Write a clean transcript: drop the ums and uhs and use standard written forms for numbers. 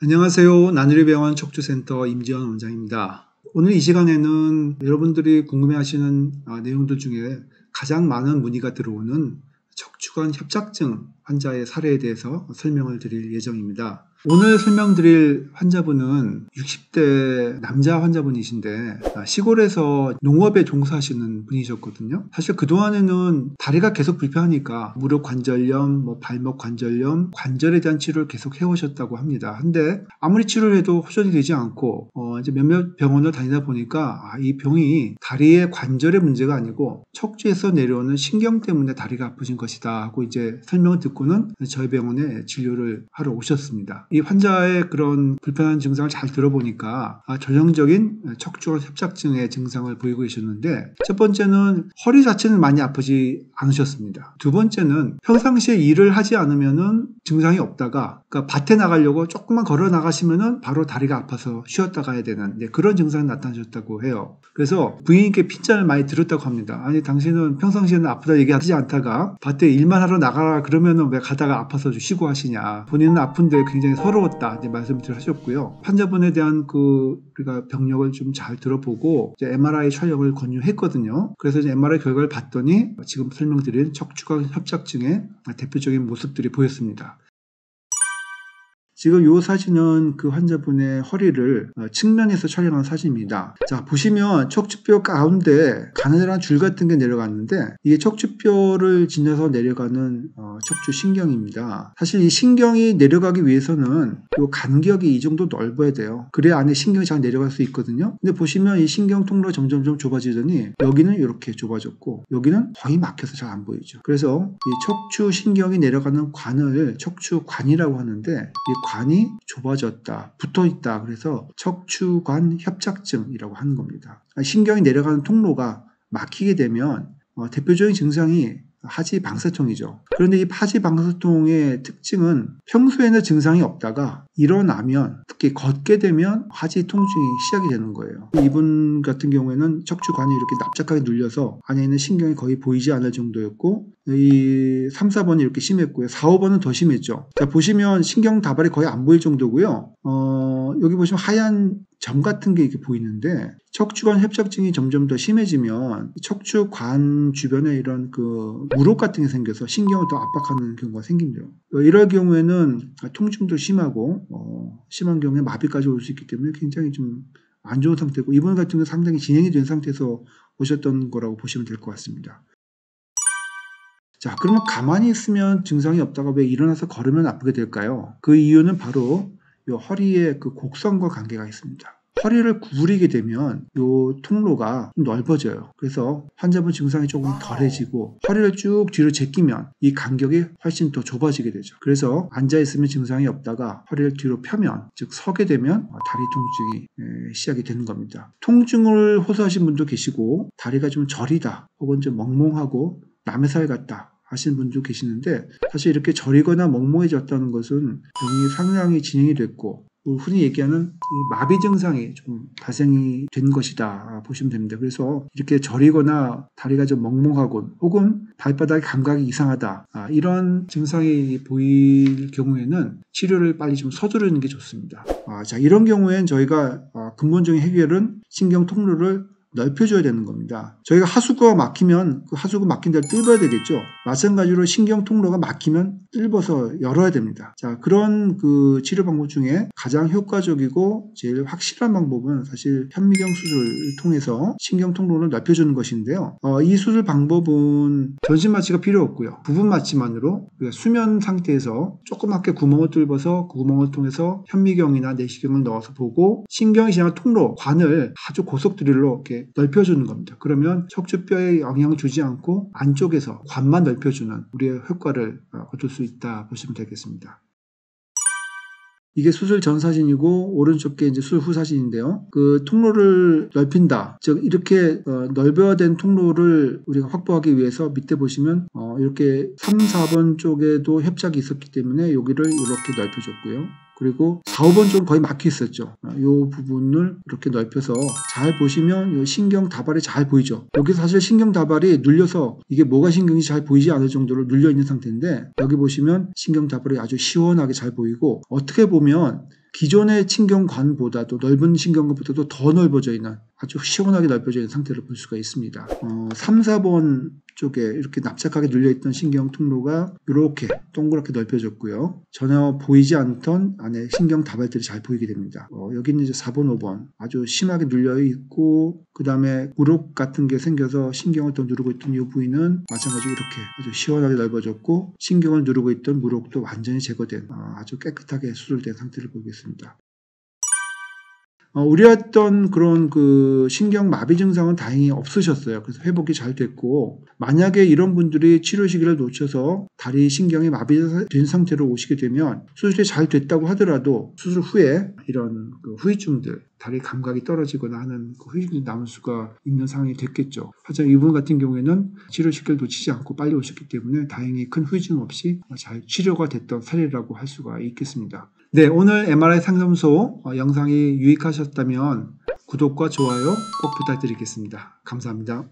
안녕하세요. 나누리병원 척추센터 임지연 원장입니다. 오늘 이 시간에는 여러분들이 궁금해하시는 내용들 중에 가장 많은 문의가 들어오는 척추관 협착증 환자의 사례에 대해서 설명을 드릴 예정입니다. 오늘 설명드릴 환자분은 60대 남자 환자분이신데 시골에서 농업에 종사하시는 분이셨거든요. 사실 그동안에는 다리가 계속 불편하니까 무릎 관절염, 발목 관절염, 관절에 대한 치료를 계속 해오셨다고 합니다. 근데 아무리 치료를 해도 호전이 되지 않고 이제 몇몇 병원을 다니다 보니까 이 병이 다리의 관절의 문제가 아니고 척추에서 내려오는 신경 때문에 다리가 아프신 것이다 하고 이제 설명을 듣고는 저희 병원에 진료를 하러 오셨습니다. 이 환자의 그런 불편한 증상을 잘 들어보니까 전형적인 척추관 협착증의 증상을 보이고 계셨는데, 첫 번째는 허리 자체는 많이 아프지 않으셨습니다. 두 번째는 평상시에 일을 하지 않으면은 증상이 없다가 그러니까 밭에 나가려고 조금만 걸어 나가시면은 바로 다리가 아파서 쉬었다 가야 되는 그런 증상이 나타나셨다고 해요. 그래서 부인께 핀잔을 많이 들었다고 합니다. 아니, 당신은 평상시에는 아프다 얘기하지 않다가 밭에 일만 하러 나가라 그러면은 왜 가다가 아파서 쉬고 하시냐. 본인은 아픈데 굉장히 서러웠다 이제 말씀을 하셨고요. 환자분에 대한 우리가 병력을 좀 잘 들어보고 이제 MRI 촬영을 권유했거든요. 그래서 이제 MRI 결과를 봤더니 지금 설명드린 척추관 협착증의 대표적인 모습들이 보였습니다. 지금 이 사진은 그 환자분의 허리를 측면에서 촬영한 사진입니다. 자, 보시면 척추뼈 가운데 가느다란 줄 같은 게 내려갔는데 이게 척추뼈를 지나서 내려가는 척추신경입니다. 사실 이 신경이 내려가기 위해서는 이 간격이 이 정도 넓어야 돼요. 그래야 안에 신경이 잘 내려갈 수 있거든요. 근데 보시면 이 신경 통로가 점점 좁아지더니 여기는 이렇게 좁아졌고 여기는 거의 막혀서 잘 안 보이죠. 그래서 이 척추신경이 내려가는 관을 척추관이라고 하는데 이 관이 좁아졌다, 붙어있다. 그래서 척추관 협착증이라고 하는 겁니다. 신경이 내려가는 통로가 막히게 되면 대표적인 증상이 하지방사통이죠. 그런데 이 하지방사통의 특징은 평소에는 증상이 없다가 일어나면, 특히 걷게 되면 하지 통증이 시작이 되는 거예요. 이분 같은 경우에는 척추관이 이렇게 납작하게 눌려서 안에 있는 신경이 거의 보이지 않을 정도였고, 이 3, 4번이 이렇게 심했고요. 4, 5번은 더 심했죠. 자, 보시면 신경 다발이 거의 안 보일 정도고요. 여기 보시면 하얀 점 같은 게 이렇게 보이는데, 척추관 협착증이 점점 더 심해지면 척추관 주변에 이런 무릎 같은 게 생겨서 신경을 더 압박하는 경우가 생깁니다. 이럴 경우에는 통증도 심하고 심한 경우에 마비까지 올 수 있기 때문에 굉장히 좀 안 좋은 상태고, 이분 같은 경우는 상당히 진행이 된 상태에서 오셨던 거라고 보시면 될 것 같습니다. 자, 그러면 가만히 있으면 증상이 없다가 왜 일어나서 걸으면 아프게 될까요? 그 이유는 바로 이 허리의 곡선과 관계가 있습니다. 허리를 구부리게 되면 이 통로가 좀 넓어져요. 그래서 환자분 증상이 조금 덜해지고, 허리를 쭉 뒤로 제끼면 이 간격이 훨씬 더 좁아지게 되죠. 그래서 앉아있으면 증상이 없다가 허리를 뒤로 펴면, 즉 서게 되면 다리 통증이 시작이 되는 겁니다. 통증을 호소하신 분도 계시고, 다리가 좀 저리다 혹은 좀 멍멍하고 남의 살 같다 하시는 분도 계시는데, 사실 이렇게 저리거나 멍멍해졌다는 것은 병이 상당히 진행이 됐고, 흔히 얘기하는 이 마비 증상이 좀 발생이 된 것이다 보시면 됩니다. 그래서 이렇게 저리거나 다리가 좀 멍멍하고 혹은 발바닥의 감각이 이상하다, 이런 증상이 보일 경우에는 치료를 빨리 좀 서두르는 게 좋습니다. 자, 이런 경우엔 저희가 근본적인 해결은 신경 통로를 넓혀줘야 되는 겁니다. 저희가 하수구가 막히면 그 하수구 막힌 데를 뚫어야 되겠죠. 마찬가지로 신경 통로가 막히면 뚫어서 열어야 됩니다. 자, 그런 치료 방법 중에 가장 효과적이고 제일 확실한 방법은 사실 현미경 수술을 통해서 신경 통로를 넓혀주는 것인데요. 이 수술 방법은 전신 마취가 필요 없고요. 부분 마취만으로 수면 상태에서 조그맣게 구멍을 뚫어서 그 구멍을 통해서 현미경이나 내시경을 넣어서 보고, 신경이 지나간 통로, 관을 아주 고속 드릴로 이렇게 넓혀주는 겁니다. 그러면 척추뼈에 영향을 주지 않고 안쪽에서 관만 넓혀주는 우리의 효과를 얻을 수 있다 보시면 되겠습니다. 이게 수술 전 사진이고 오른쪽 게 이제 수술 후 사진인데요. 그 통로를 넓힌다, 즉 이렇게 넓어야 된 통로를 우리가 확보하기 위해서 밑에 보시면 이렇게 3, 4번 쪽에도 협착이 있었기 때문에 여기를 이렇게 넓혀줬고요. 그리고 4, 5번 쪽은 거의 막혀 있었죠. 이 부분을 이렇게 넓혀서 잘 보시면 이 신경 다발이 잘 보이죠. 여기 사실 신경 다발이 눌려서 이게 뭐가 신경인지 잘 보이지 않을 정도로 눌려 있는 상태인데, 여기 보시면 신경 다발이 아주 시원하게 잘 보이고, 어떻게 보면 기존의 신경관보다도 넓은 신경관보다도 더 넓어져 있는 아주 시원하게 넓어져 있는 상태를 볼 수가 있습니다. 3, 4번 쪽에 이렇게 납작하게 눌려있던 신경 통로가 이렇게 동그랗게 넓혀졌고요. 전혀 보이지 않던 안에 신경 다발들이 잘 보이게 됩니다. 여기는 이제 4번, 5번 아주 심하게 눌려있고 그 다음에 무릎 같은 게 생겨서 신경을 또 누르고 있던 이 부위는 마찬가지로 이렇게 아주 시원하게 넓어졌고 신경을 누르고 있던 무릎도 완전히 제거된 아주 깨끗하게 수술된 상태를 보이겠습니다. 우려했던 그런 그 신경마비 증상은 다행히 없으셨어요. 그래서 회복이 잘 됐고, 만약에 이런 분들이 치료 시기를 놓쳐서 다리 신경이 마비된 상태로 오시게 되면 수술이 잘 됐다고 하더라도 수술 후에 이런 그 후유증들, 다리 감각이 떨어지거나 하는 그 후유증이 남을 수가 있는 상황이 됐겠죠. 하지만 이분 같은 경우에는 치료 시기를 놓치지 않고 빨리 오셨기 때문에 다행히 큰 후유증 없이 잘 치료가 됐던 사례라고 할 수가 있겠습니다. 네, 오늘 MRI 상담소 영상이 유익하셨다면 구독과 좋아요 꼭 부탁드리겠습니다. 감사합니다.